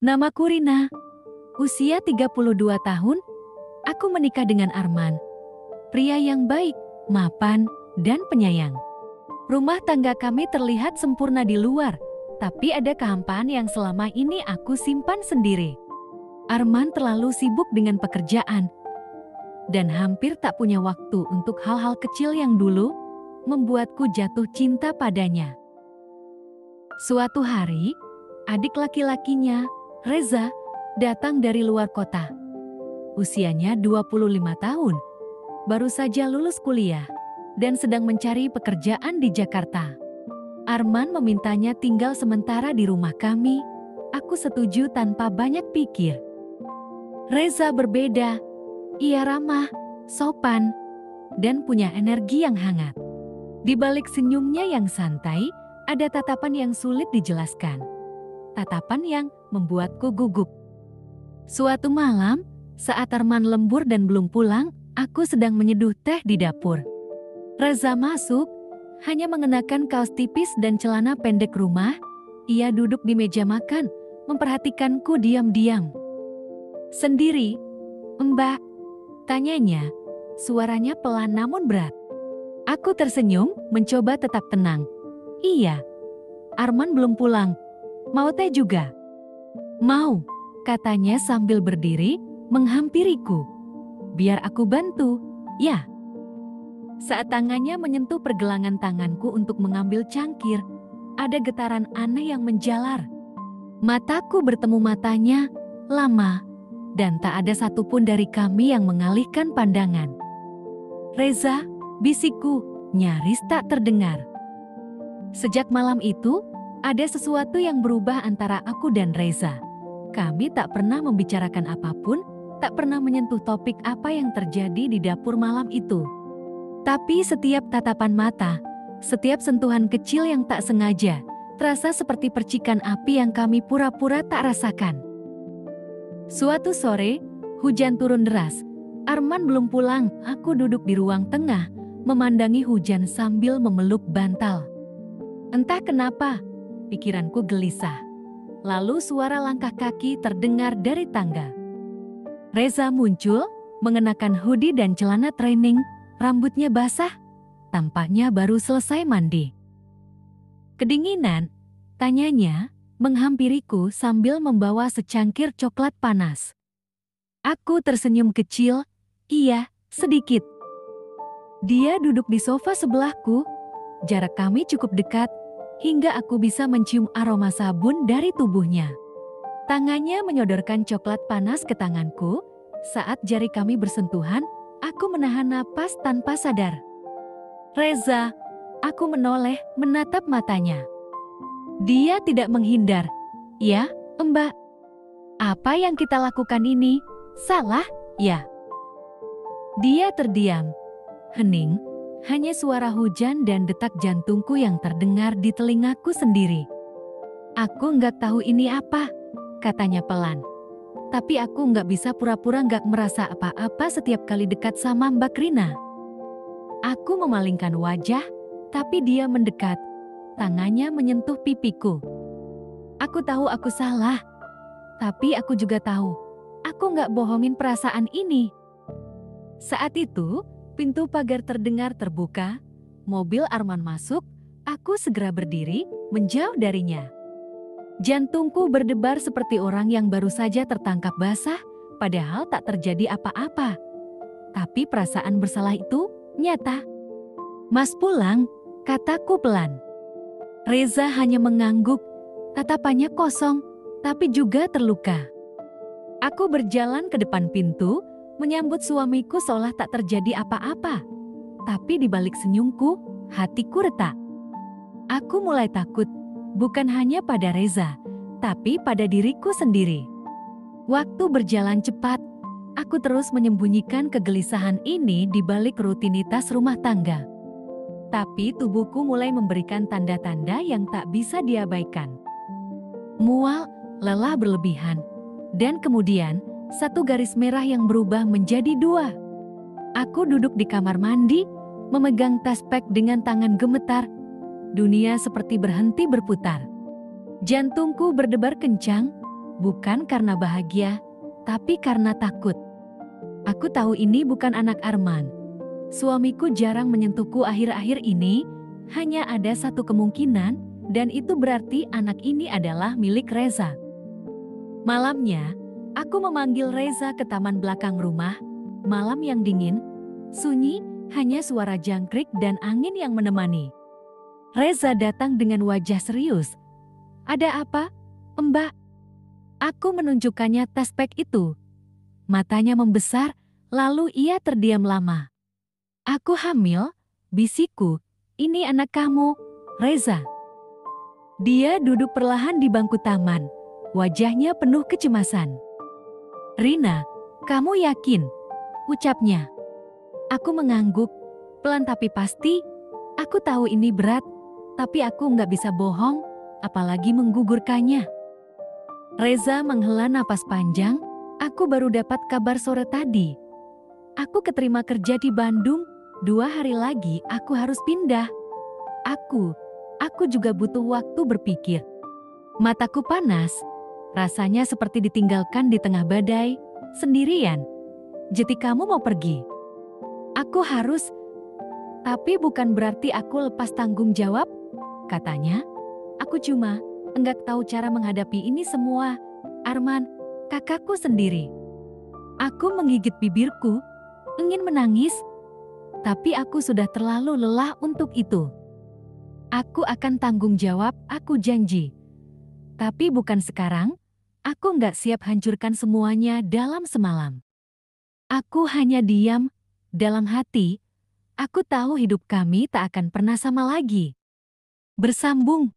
Namaku Rina, usia 32 tahun, aku menikah dengan Arman. Pria yang baik, mapan, dan penyayang. Rumah tangga kami terlihat sempurna di luar, tapi ada kehampaan yang selama ini aku simpan sendiri. Arman terlalu sibuk dengan pekerjaan, dan hampir tak punya waktu untuk hal-hal kecil yang dulu membuatku jatuh cinta padanya. Suatu hari, adik laki-lakinya, Reza, datang dari luar kota. Usianya 25 tahun, baru saja lulus kuliah, dan sedang mencari pekerjaan di Jakarta. Arman memintanya tinggal sementara di rumah kami. Aku setuju tanpa banyak pikir. Reza berbeda, ia ramah, sopan, dan punya energi yang hangat. Di balik senyumnya yang santai, ada tatapan yang sulit dijelaskan. Tatapan yang membuatku gugup. Suatu malam, saat Arman lembur dan belum pulang, aku sedang menyeduh teh di dapur. Reza masuk, hanya mengenakan kaos tipis dan celana pendek rumah. Ia duduk di meja makan, memperhatikanku diam-diam. "Sendiri, Mbak?" tanyanya, suaranya pelan namun berat. Aku tersenyum, mencoba tetap tenang. "Iya, Arman belum pulang. Mau teh juga?" "Mau," katanya sambil berdiri, menghampiriku. "Biar aku bantu, ya." Saat tangannya menyentuh pergelangan tanganku untuk mengambil cangkir, ada getaran aneh yang menjalar. Mataku bertemu matanya, lama, dan tak ada satupun dari kami yang mengalihkan pandangan. "Reza," bisikku, nyaris tak terdengar. Sejak malam itu, ada sesuatu yang berubah antara aku dan Reza. Kami tak pernah membicarakan apapun, tak pernah menyentuh topik apa yang terjadi di dapur malam itu. Tapi setiap tatapan mata, setiap sentuhan kecil yang tak sengaja, terasa seperti percikan api yang kami pura-pura tak rasakan. Suatu sore, hujan turun deras. Arman belum pulang, aku duduk di ruang tengah, memandangi hujan sambil memeluk bantal. Entah kenapa, pikiranku gelisah. Lalu suara langkah kaki terdengar dari tangga. Reza muncul, mengenakan hoodie dan celana training, rambutnya basah, tampaknya baru selesai mandi. "Kedinginan?" tanyanya, menghampiriku sambil membawa secangkir coklat panas. Aku tersenyum kecil, "Iya, sedikit." Dia duduk di sofa sebelahku, jarak kami cukup dekat, hingga aku bisa mencium aroma sabun dari tubuhnya. Tangannya menyodorkan coklat panas ke tanganku. Saat jari kami bersentuhan, aku menahan napas tanpa sadar. "Reza," aku menoleh menatap matanya. Dia tidak menghindar. "Ya, Mbak. Apa yang kita lakukan ini salah, ya?" Dia terdiam. Hening, hanya suara hujan dan detak jantungku yang terdengar di telingaku sendiri. "Aku nggak tahu ini apa," katanya pelan. "Tapi aku nggak bisa pura-pura nggak merasa apa-apa setiap kali dekat sama Mbak Rina." Aku memalingkan wajah, tapi dia mendekat. Tangannya menyentuh pipiku. Aku tahu aku salah, tapi aku juga tahu aku nggak bohongin perasaan ini. Saat itu, pintu pagar terdengar terbuka, mobil Arman masuk, aku segera berdiri, menjauh darinya. Jantungku berdebar seperti orang yang baru saja tertangkap basah, padahal tak terjadi apa-apa. Tapi perasaan bersalah itu nyata. "Mas pulang," kataku pelan. Reza hanya mengangguk, tatapannya kosong, tapi juga terluka. Aku berjalan ke depan pintu, menyambut suamiku seolah tak terjadi apa-apa. Tapi di balik senyumku, hatiku retak. Aku mulai takut, bukan hanya pada Reza, tapi pada diriku sendiri. Waktu berjalan cepat, aku terus menyembunyikan kegelisahan ini di balik rutinitas rumah tangga. Tapi tubuhku mulai memberikan tanda-tanda yang tak bisa diabaikan. Mual, lelah berlebihan, dan kemudian satu garis merah yang berubah menjadi dua. Aku duduk di kamar mandi, memegang tas pek dengan tangan gemetar. Dunia seperti berhenti berputar. Jantungku berdebar kencang, bukan karena bahagia, tapi karena takut. Aku tahu ini bukan anak Arman. Suamiku jarang menyentuhku akhir-akhir ini, hanya ada satu kemungkinan, dan itu berarti anak ini adalah milik Reza. Malamnya, aku memanggil Reza ke taman belakang rumah. Malam yang dingin, sunyi, hanya suara jangkrik dan angin yang menemani. Reza datang dengan wajah serius. "Ada apa, Mbak?" Aku menunjukkannya tas bag itu. Matanya membesar, lalu ia terdiam lama. "Aku hamil," bisikku. "Ini anak kamu, Reza." Dia duduk perlahan di bangku taman. Wajahnya penuh kecemasan. "Rina, kamu yakin?" ucapnya. Aku mengangguk, pelan tapi pasti. Aku tahu ini berat, tapi aku nggak bisa bohong, apalagi menggugurkannya. Reza menghela napas panjang. "Aku baru dapat kabar sore tadi. Aku keterima kerja di Bandung, 2 hari lagi aku harus pindah. Aku juga butuh waktu berpikir." Mataku panas, rasanya seperti ditinggalkan di tengah badai, sendirian. "Jadi kamu mau pergi?" "Aku harus, tapi bukan berarti aku lepas tanggung jawab," katanya. "Aku cuma enggak tahu cara menghadapi ini semua. Arman, kakakku sendiri." Aku menggigit bibirku, ingin menangis, tapi aku sudah terlalu lelah untuk itu. "Aku akan tanggung jawab, aku janji. Tapi bukan sekarang, aku nggak siap hancurkan semuanya dalam semalam." Aku hanya diam, dalam hati, aku tahu hidup kami tak akan pernah sama lagi. Bersambung.